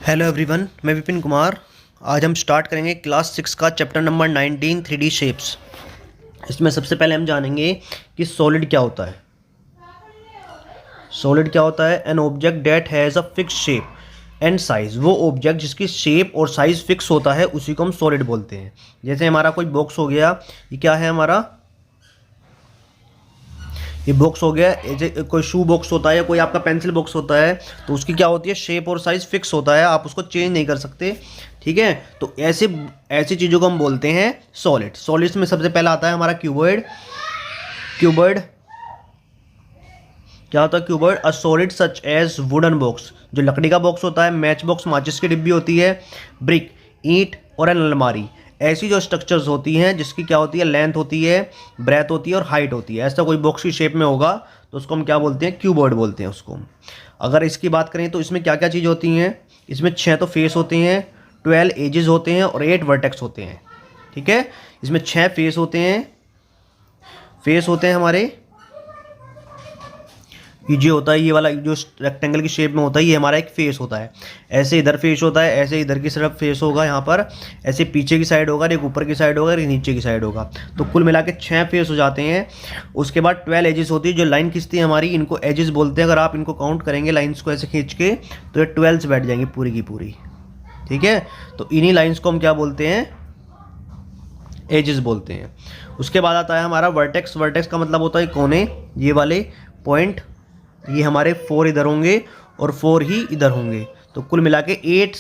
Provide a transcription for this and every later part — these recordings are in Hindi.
हेलो एवरीवन, मैं विपिन कुमार। आज हम स्टार्ट करेंगे क्लास 6 का चैप्टर नंबर 19 3D शेप्स। इसमें सबसे पहले हम जानेंगे कि सॉलिड क्या होता है। सॉलिड क्या होता है? An object that has a fix shape and size. वो ऑब्जेक्ट जिसकी शेप और साइज फिक्स होता है उसी को हम सॉलिड बोलते हैं। जैसे हमारा कोई बॉक्स हो गया, ये क्या है हमारा? ये बॉक्स हो गया। जैसे कोई शू बॉक्स होता है या कोई आपका पेंसिल बॉक्स होता है, तो उसकी क्या होती है, शेप और साइज फिक्स होता है, आप उसको चेंज नहीं कर सकते। ठीक है, तो ऐसे ऐसी चीज़ों को हम बोलते हैं सॉलिड। सॉलिड्स में सबसे पहला आता है हमारा क्यूबॉइड। क्यूबॉइड क्या होता है? Cuboid a solid such as wooden box, जो लकड़ी का बॉक्स होता है, मैच बॉक्स माचिस की डिब्बी होती है, ब्रिक, ईंट और एन अलमारी। ऐसी जो स्ट्रक्चर्स होती हैं जिसकी क्या होती है, लेंथ होती है, ब्रेथ होती है और हाइट होती है, ऐसा कोई बॉक्स की शेप में होगा तो उसको हम क्या बोलते हैं? क्यूबॉइड बोलते हैं उसको। अगर इसकी बात करें तो इसमें क्या क्या चीज़ होती हैं? इसमें 6 तो फेस होते हैं, 12 एजेस होते हैं और 8 वर्टेक्स होते हैं। ठीक है, इसमें 6 फेस होते हैं। फेस होते हैं हमारे, ये जो होता है, ये वाला जो रेक्टेंगल की शेप में होता है, ये हमारा एक फेस होता है। ऐसे इधर फेस होता है, ऐसे इधर की तरफ फेस होगा यहाँ पर, ऐसे पीछे की साइड होगा, एक ऊपर की साइड होगा, एक नीचे की साइड होगा। तो कुल मिला के 6 फेस हो जाते हैं। उसके बाद 12 एजेस होती है, जो लाइन खींचती है हमारी, इनको एजेस बोलते हैं। अगर आप इनको काउंट करेंगे लाइन्स को ऐसे खींच के, तो ये 12 से बैठ जाएंगी पूरी की पूरी। ठीक है, तो इन्हीं लाइन्स को हम क्या बोलते हैं? एजेस बोलते हैं। उसके बाद आता है हमारा वर्टेक्स। वर्टेक्स का मतलब होता है कोने, ये वाले पॉइंट, ये हमारे 4 इधर होंगे और 4 ही इधर होंगे, तो कुल मिला के 8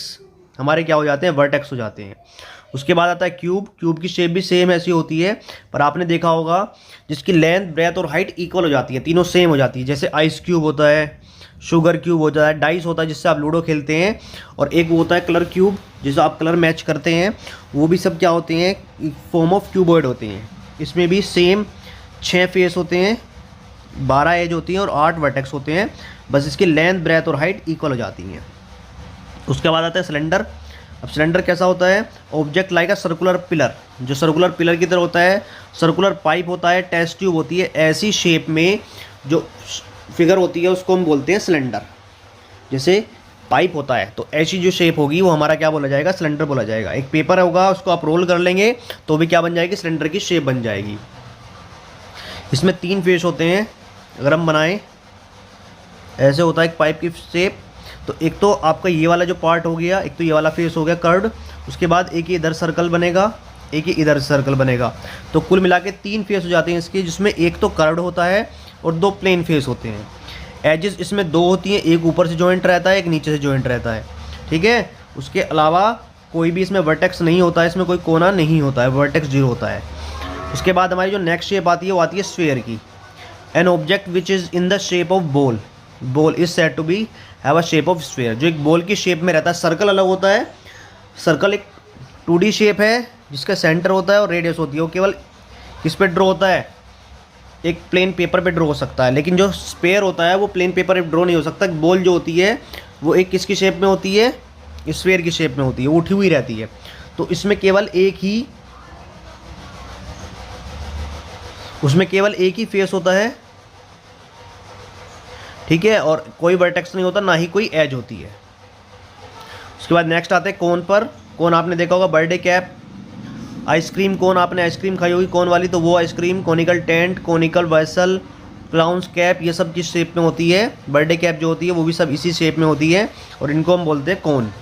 हमारे क्या हो जाते हैं? वर्टेक्स हो जाते हैं। उसके बाद आता है क्यूब। क्यूब की शेप भी सेम ऐसी होती है, पर आपने देखा होगा जिसकी लेंथ, ब्रेथ और हाइट इक्वल हो जाती है, तीनों सेम हो जाती है। जैसे आइस क्यूब होता है, शुगर क्यूब होता है, डाइस होता है जिससे आप लूडो खेलते हैं, और एक वो होता है कलर क्यूब जिससे आप कलर मैच करते हैं। वो भी सब क्या होते हैं? फॉर्म ऑफ क्यूबॉइड होते हैं। इसमें भी सेम 6 फेस होते हैं, 12 एज होती हैं और 8 वर्टेक्स होते हैं। बस इसकी लेंथ, ब्रेथ और हाइट इक्वल हो जाती हैं। उसके बाद आता है सिलेंडर। अब सिलेंडर कैसा होता है? Object like a circular pillar, जो सर्कुलर पिलर की तरह होता है। सर्कुलर पाइप होता है, टेस्ट ट्यूब होती है, ऐसी शेप में जो फिगर होती है उसको हम बोलते हैं सिलेंडर। जैसे पाइप होता है, तो ऐसी जो शेप होगी वो हमारा क्या बोला जाएगा? सिलेंडर बोला जाएगा। एक पेपर होगा, उसको आप रोल कर लेंगे तो भी क्या बन जाएगी? सिलेंडर की शेप बन जाएगी। इसमें 3 फेस होते हैं। अगर हम बनाएं, ऐसे होता है एक पाइप की शेप। तो एक तो आपका ये वाला जो पार्ट हो गया, एक तो ये वाला फेस हो गया कर्व्ड। उसके बाद एक ये इधर सर्कल बनेगा, एक ये इधर सर्कल बनेगा। तो कुल मिला के 3 फेस हो जाते हैं इसके, जिसमें एक तो कर्व्ड होता है और 2 प्लेन फेस होते हैं। एजेस इसमें 2 होती हैं, एक ऊपर से जॉइंट रहता है, एक नीचे से जॉइंट रहता है। ठीक है, उसके अलावा कोई भी इसमें वर्टेक्स नहीं होता है, इसमें कोई कोना नहीं होता है, वर्टेक्स 0 होता है। उसके बाद हमारी जो नेक्स्ट शेप आती है वो आती है स्फीयर की। An object which is in the shape of ball, ball is said to be have a shape of sphere. जो एक बॉल की शेप में रहता है। सर्कल अलग होता है। सर्कल एक 2D शेप है जिसका सेंटर होता है और रेडियस होती है। वो केवल किस पे ड्रॉ होता है? एक प्लेन पेपर पे ड्रॉ हो सकता है, लेकिन जो स्फीयर होता है वो प्लेन पेपर पे ड्रॉ नहीं हो सकता। बॉल जो होती है वो एक किसकी शेप में होती है? स्फीयर की शेप में होती है, वो उठी हुई रहती है। तो इसमें केवल एक ही फेस होता है। ठीक है, और कोई वर्टेक्स नहीं होता, ना ही कोई एज होती है। उसके बाद नेक्स्ट आते हैं कोन पर। कोन आपने देखा होगा, बर्थडे कैप, आइसक्रीम कोन, आपने आइसक्रीम खाई होगी कोन वाली, तो वो ice cream, conical tent, conical vessel, clowns cap, ये सब किस शेप में होती है? बर्थडे कैप जो होती है वो भी सब इसी शेप में होती है, और इनको हम बोलते हैं कोन।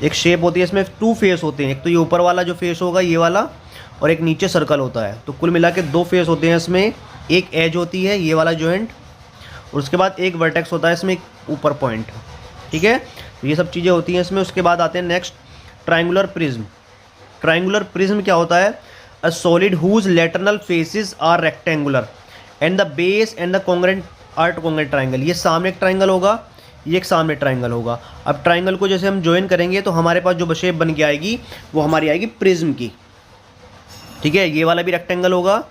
एक शेप होती है, इसमें 2 फेस होते हैं। एक तो ये ऊपर वाला जो फेस होगा ये वाला, और एक नीचे सर्कल होता है। तो कुल मिला के 2 फेस होते हैं इसमें। एक एज होती है, ये वाला जॉइंट, और उसके बाद एक वर्टेक्स होता है इसमें, एक ऊपर पॉइंट। ठीक है, तो ये सब चीज़ें होती हैं इसमें। उसके बाद आते हैं next triangular prism. Triangular prism क्या होता है? A solid whose lateral faces are rectangular and the base and the congruent are congruent triangle. ये सामने एक ट्रायंगल होगा, ये एक सामने ट्रायंगल होगा। अब ट्रायंगल को जैसे हम ज्वाइन करेंगे तो हमारे पास जो शेप बन के आएगी वो हमारी आएगी प्रिज्म की। ठीक है, ये वाला भी रेक्टेंगल होगा,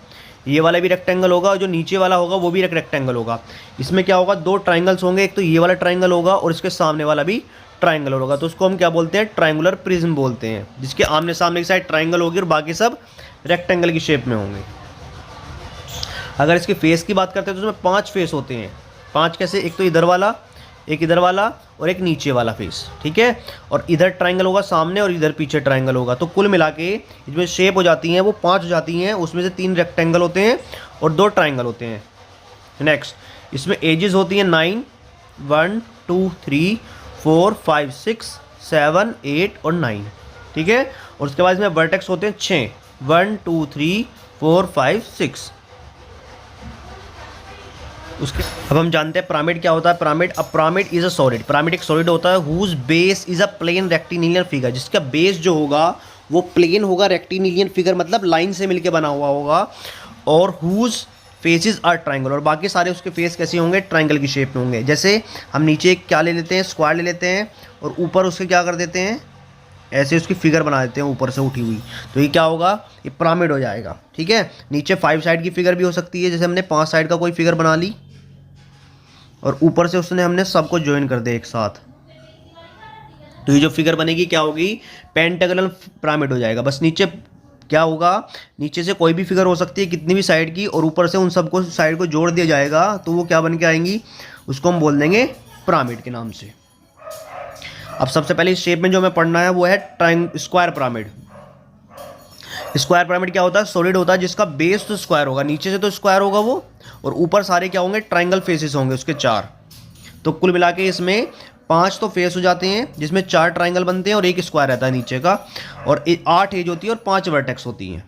ये वाला भी रेक्टेंगल होगा, और जो नीचे वाला होगा वो भी एक रेक्टेंगल होगा। इसमें क्या होगा? 2 ट्रायंगल्स होंगे, एक तो ये वाला ट्रायंगल होगा और इसके सामने वाला भी ट्रायंगल होगा। तो उसको हम क्या बोलते हैं? ट्रायंगुलर प्रिज्म बोलते हैं, जिसके आमने सामने की साइड ट्रायंगल होगी और बाकी सब रेक्टेंगल की शेप में होंगे। अगर इसके फेस की बात करते हैं तो उसमें 5 फेस होते हैं। 5 कैसे? एक तो इधर वाला, एक इधर वाला और एक नीचे वाला फेस, ठीक है। और इधर ट्रायंगल होगा सामने और इधर पीछे ट्रायंगल होगा। तो कुल मिला के इसमें शेप हो जाती हैं वो 5 हो जाती हैं, उसमें से 3 रेक्टेंगल होते हैं और 2 ट्रायंगल होते हैं। नेक्स्ट इसमें एजेस होती हैं 9, 1 2 3 4 5 6 7 8 और 9, ठीक है। और उसके बाद इसमें वर्टेक्स होते हैं 6, 1 2 3 4 5 6। उसके अब हम जानते हैं पिरामिड क्या होता है। Pyramid, a pyramid is a solid, pyramid एक सॉलिड होता है whose base is a plane rectilinear figure, जिसका बेस जो होगा वो प्लेन होगा, रेक्टिलिनियर फिगर मतलब लाइन से मिलके बना हुआ होगा, और हुज फेसेस आर ट्रायंगल, और बाकी सारे उसके फेस कैसे होंगे, ट्रायंगल की शेप में होंगे। जैसे हम नीचे क्या ले लेते हैं, स्क्वायर ले लेते हैं, और ऊपर उसके क्या कर देते हैं, ऐसे उसकी फिगर बना देते हैं ऊपर से उठी हुई, तो ये क्या होगा, ये पिरामिड हो जाएगा, ठीक है। नीचे 5 साइड की फिगर भी हो सकती है, जैसे हमने 5 साइड का कोई फिगर बना ली और ऊपर से उसने हमने सबको ज्वाइन कर दिया एक साथ, तो ये जो फिगर बनेगी क्या होगी, पेंटागोनल पिरामिड हो जाएगा। बस नीचे क्या होगा, नीचे से कोई भी फिगर हो सकती है कितनी भी साइड की, और ऊपर से उन सबको साइड को जोड़ दिया जाएगा, तो वो क्या बन के आएंगी, उसको हम बोल देंगे पिरामिड के नाम से। अब सबसे पहले इस शेप में जो हमें पढ़ना है वो है स्क्वायर पिरामिड। स्क्वायर पिरामिड क्या होता है, सॉलिड होता है जिसका बेस तो स्क्वायर होगा, नीचे से तो स्क्वायर होगा वो, और ऊपर सारे क्या होंगे, ट्रायंगल फेसेस होंगे उसके 4। तो कुल मिला के इसमें 5 तो फेस हो जाते हैं जिसमें 4 ट्रायंगल बनते हैं और एक स्क्वायर रहता है नीचे का, और 8 एज होती है और 5 वर्टेक्स होती हैं।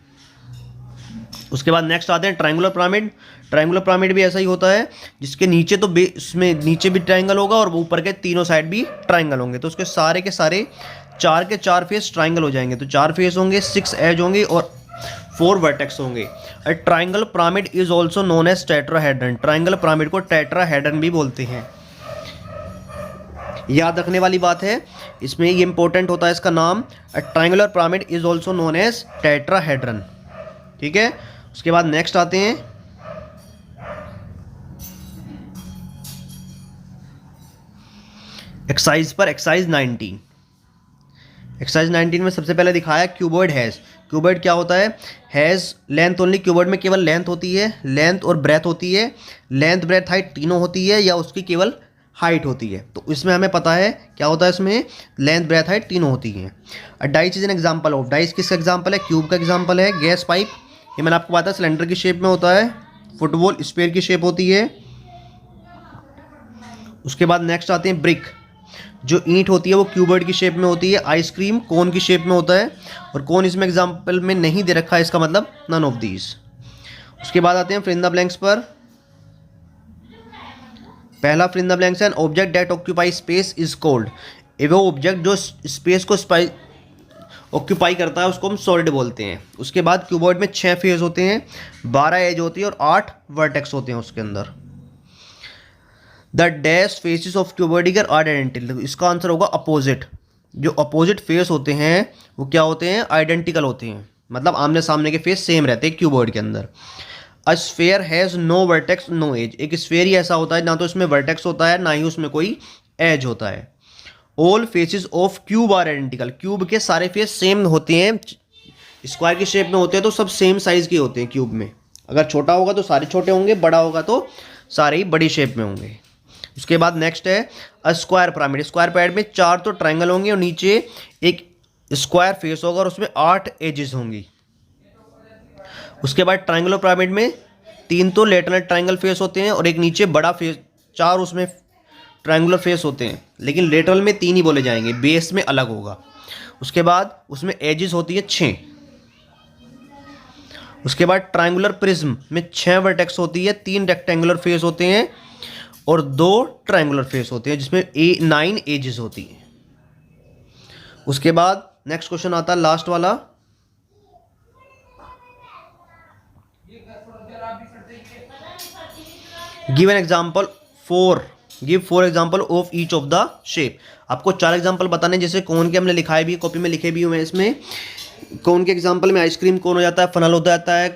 उसके बाद नेक्स्ट आते हैं ट्रायंगुलर पिरामिड। ट्रायंगुलर पिरामिड भी ऐसा ही होता है जिसके नीचे तो इसमें नीचे भी ट्रायंगल होगा और ऊपर के तीनों साइड भी ट्रायंगल होंगे, तो उसके सारे के सारे 4 के 4 फेस ट्रायंगल हो जाएंगे। तो 4 फेस होंगे, 6 एज होंगे और 4 वर्टेक्स होंगे। A triangle pyramid is also known as tetrahedron. Triangle pyramid को टेट्राहेड्रन भी बोलते हैं। याद रखने वाली बात है इसमें, ये इंपॉर्टेंट होता है इसका नाम, a triangular pyramid is also known as tetrahedron, ठीक है। उसके बाद नेक्स्ट आते हैं एक्सरसाइज पर, एक्सरसाइज 19। एक्सरसाइज 19 में सबसे पहले दिखाया क्यूबॉइड हैज़। क्यूबॉइड क्या होता है, हैज़ लेंथ ओनली, क्यूबॉइड में केवल लेंथ होती है, लेंथ और ब्रेथ होती है, लेंथ ब्रेथ हाइट तीनों होती है, या उसकी केवल हाइट होती है। तो इसमें हमें पता है क्या होता है, इसमें लेंथ ब्रेथ हाइट तीनों होती हैं। Dice is an example of, dice किसका एग्जाम्पल है, क्यूब का एग्जाम्पल है। गैस पाइप, ये मैंने आपको बताया सिलेंडर की शेप में होता है। फुटबॉल स्फीयर की शेप होती है। उसके बाद नेक्स्ट आते हैं ब्रिक, जो ईंट होती है वो क्यूबॉइड की शेप में होती है। आइसक्रीम कोन की शेप में होता है, और कोन इसमें एग्जाम्पल में नहीं दे रखा है, इसका मतलब नन ऑफ दीज। उसके बाद आते हैं फिल इन द ब्लैंक्स पर। पहला फिल इन द ब्लैंक्स है, object that occupy space is called. वो ऑब्जेक्ट जो स्पेस को ऑक्यूपाई करता है उसको हम सॉलिड बोलते हैं। उसके बाद क्यूबॉइड में 6 फेस होते हैं, 12 एज होती है और 8 वर्टेक्स होते हैं उसके अंदर। The dash faces of cuboid are identical, इसका आंसर होगा अपोजिट। जो अपोजिट फेस होते हैं वो क्या होते हैं, आइडेंटिकल होते हैं, मतलब आमने सामने के फेस सेम रहते हैं क्यूबॉइड के अंदर। A sphere has no vertex no edge, एक स्फेयर ही ऐसा होता है ना तो उसमें वर्टेक्स होता है ना ही उसमें कोई एज होता है। All faces of cube are identical, cube के सारे फेस सेम होते हैं, स्क्वायर की शेप में होते हैं तो सब सेम साइज के होते हैं क्यूब में। अगर छोटा होगा तो सारे छोटे होंगे, बड़ा होगा तो सारे ही बड़ी शेप में होंगे। उसके बाद नेक्स्ट है a square pyramid. Square pyramid में 4 तो ट्रायंगल होंगे और नीचे एक स्क्वायर फेस होगा और उसमें 8 एजेस होंगी। उसके बाद ट्रायंगुलर पिरामिड में 3 तो लेटरल ट्रायंगल फेस होते हैं और एक नीचे बड़ा फेस, 4 उसमें ट्रायंगुलर फेस होते हैं, लेकिन लेटरल में 3 ही बोले जाएंगे, बेस में अलग होगा। उसके बाद उसमें एजेस होती है 6। उसके बाद ट्रायंगुलर प्रिज्म में 6 वर्टेक्स होती है, 3 रेक्टेंगुलर फेस होते हैं और 2 ट्रायंगुलर फेस होते हैं जिसमें 9 एजेस होती हैं। उसके बाद नेक्स्ट क्वेश्चन आता है लास्ट वाला, give an example give 4 example of each of the shape. आपको 4 एग्जाम्पल बताने, जैसे कोन के हमने लिखाए भी, कॉपी में लिखे भी हुए हैं। इसमें कोन के एग्जाम्पल में आइसक्रीम कोन हो जाता है, फनल हो जाता है,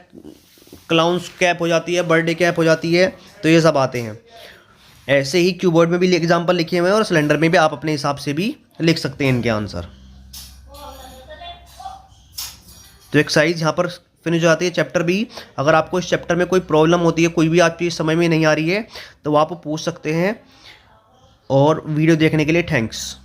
क्लाउन्स कैप हो जाती है, बर्थडे कैप हो जाती है, तो ये सब आते हैं। ऐसे ही क्यूबॉइड में भी एग्जाम्पल लिखे हुए हैं और सिलेंडर में भी आप अपने हिसाब से भी लिख सकते हैं इनके आंसर। तो एक्सरसाइज यहाँ पर फिनिश हो जाती है चैप्टर बी। अगर आपको इस चैप्टर में कोई प्रॉब्लम होती है, कोई भी आपकी समझ में नहीं आ रही है, तो आप पूछ सकते हैं। और वीडियो देखने के लिए थैंक्स।